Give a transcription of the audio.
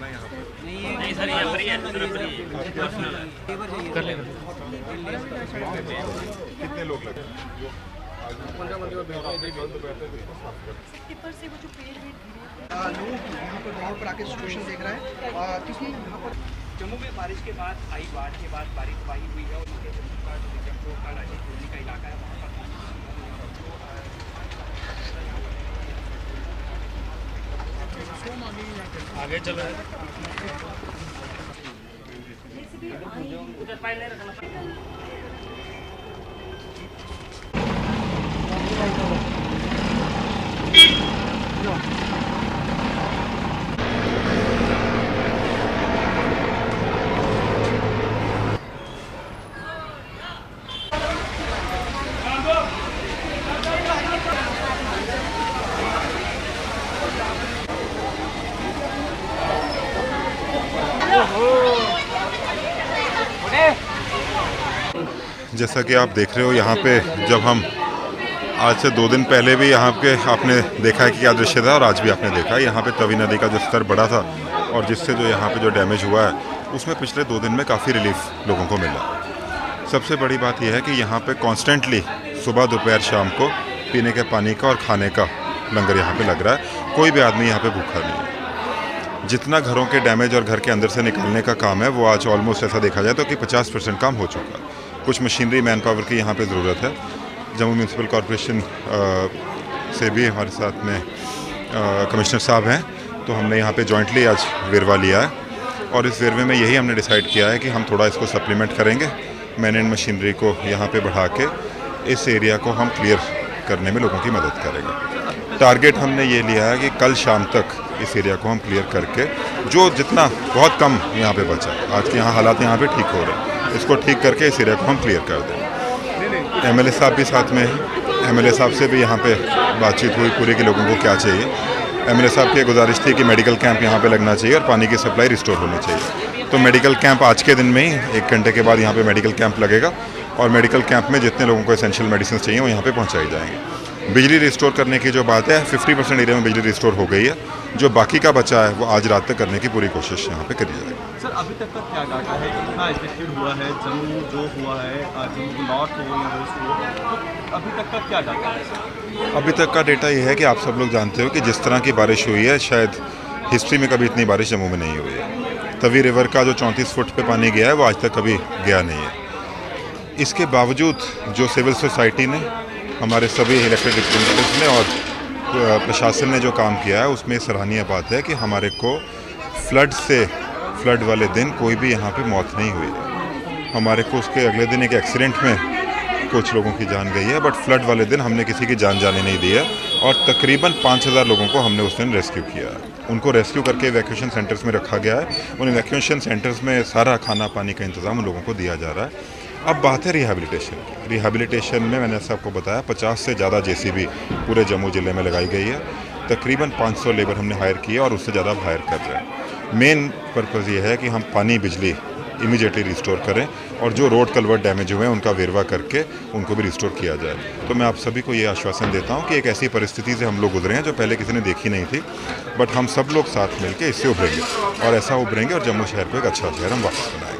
करना है यहाँ पर? नहीं सर, ये फ्री है, कर लेंगे। कितने लोग लगे? टिप्पर से वो जो पेड़ लोग यहाँ पर वहाँ पर आके सिचुएशन देख रहा है क्योंकि यहाँ पर जम्मू में बारिश के बाद आई बाढ़ के बाद बारिश तबाही हुई है और इसके जो कालाजी जोड़ी का इलाका है वहाँ पर आगे चलो। जैसा कि आप देख रहे हो यहाँ पे, जब हम आज से 2 दिन पहले भी यहाँ पे आपने देखा है कि क्या दृश्य था, और आज भी आपने देखा है यहाँ पे तवी नदी का जो स्तर बढ़ा था और जिससे जो यहाँ पे जो डैमेज हुआ है उसमें पिछले 2 दिन में काफ़ी रिलीफ लोगों को मिला। सबसे बड़ी बात यह है कि यहाँ पे कॉन्स्टेंटली सुबह दोपहर शाम को पीने के पानी का और खाने का लंगर यहाँ पे लग रहा है। कोई भी आदमी यहाँ पे भूखा नहीं है। जितना घरों के डैमेज और घर के अंदर से निकालने का काम है वो आज ऑलमोस्ट ऐसा देखा जाए तो कि 50% काम हो चुका है। कुछ मशीनरी मैन पावर की यहाँ पे ज़रूरत है। जम्मू म्यूनसिपल कॉरपोरेशन से भी हमारे साथ में कमिश्नर साहब हैं, तो हमने यहाँ पे जॉइंटली आज वेरवा लिया है और इस वेरवे में यही हमने डिसाइड किया है कि हम थोड़ा इसको सप्लीमेंट करेंगे। मैन एंड मशीनरी को यहाँ पे बढ़ा के इस एरिया को हम क्लियर करने में लोगों की मदद करेंगे। टारगेट हमने ये लिया है कि कल शाम तक इस एरिया को हम क्लियर करके जो जितना बहुत कम यहाँ पे बचा है, आज के यहाँ हालात यहाँ पे ठीक हो रहे हैं, इसको ठीक करके इस एरिया को हम क्लियर कर दें। एमएलए साहब भी साथ में हैं। एमएलए साहब से भी यहाँ पे बातचीत हुई पूरे के लोगों को क्या चाहिए। एमएलए साहब की गुजारिश थी कि मेडिकल कैंप यहाँ पे लगना चाहिए और पानी की सप्लाई रिस्टोर होनी चाहिए। तो मेडिकल कैंप आज के दिन में ही 1 घंटे के बाद यहाँ पे मेडिकल कैंप लगेगा और मेडिकल कैंप में जितने लोगों को एसेंशियल मेडिसिन चाहिए वो यहाँ पे पहुँचाई जाएंगे। बिजली रिस्टोर करने की जो बात है, 50% एरिया में बिजली रिस्टोर हो गई है। जो बाकी का बचा है वो आज रात तक करने की पूरी कोशिश यहाँ पे करी जाएगी। सर, अभी तक का क्या डाटा है, कितना अफेक्टेड हुआ है जम्मू जो हुआ है, जम्मू नॉर्थ हो या वेस्ट हो, तो अभी तक का क्या डाटा है? अभी तक का डेटा ये है कि आप सब लोग जानते हो कि जिस तरह की बारिश हुई है शायद हिस्ट्री में कभी इतनी बारिश जम्मू में नहीं हुई है। तवी रिवर का जो 34 फुट पे पानी गया है वो आज तक कभी गया नहीं है। इसके बावजूद जो सिविल सोसाइटी ने, हमारे सभी इलेक्टेड रिप्रेजेंटेटिव्स ने और प्रशासन ने जो काम किया है उसमें सराहनीय बात है कि हमारे को फ्लड वाले दिन कोई भी यहाँ पे मौत नहीं हुई है। हमारे को उसके अगले दिन एक एक्सीडेंट में कुछ लोगों की जान गई है, बट फ्लड वाले दिन हमने किसी की जान जाने नहीं दी है और तकरीबन 5000 लोगों को हमने उस दिन रेस्क्यू किया है। उनको रेस्क्यू करके इवैक्यूएशन सेंटर्स में रखा गया है। उन इवैक्यूएशन सेंटर्स में सारा खाना पानी का इंतज़ाम उन लोगों को दिया जा रहा है। अब बात है रिहैबिलिटेशन की। रिहैबिलिटेशन में मैंने सबको बताया 50 से ज़्यादा जेसीबी पूरे जम्मू ज़िले में लगाई गई है। तकरीबन 500 लेबर हमने हायर किया और उससे ज़्यादा हायर कर रहे हैं। मेन पर्पज़ ये है कि हम पानी बिजली इमीडिएटली रिस्टोर करें और जो रोड कल्वर्ट डैमेज हुए हैं उनका वेरवा करके उनको भी रिस्टोर किया जाए। तो मैं आप सभी को ये आश्वासन देता हूँ कि एक ऐसी परिस्थिति से हम लोग गुजरे हैं जो पहले किसी ने देखी नहीं थी, बट हम सब लोग साथ मिलकर इससे उभरेंगे और ऐसा उभरेंगे और जम्मू शहर को एक अच्छा शहर हम वापस बनाएंगे।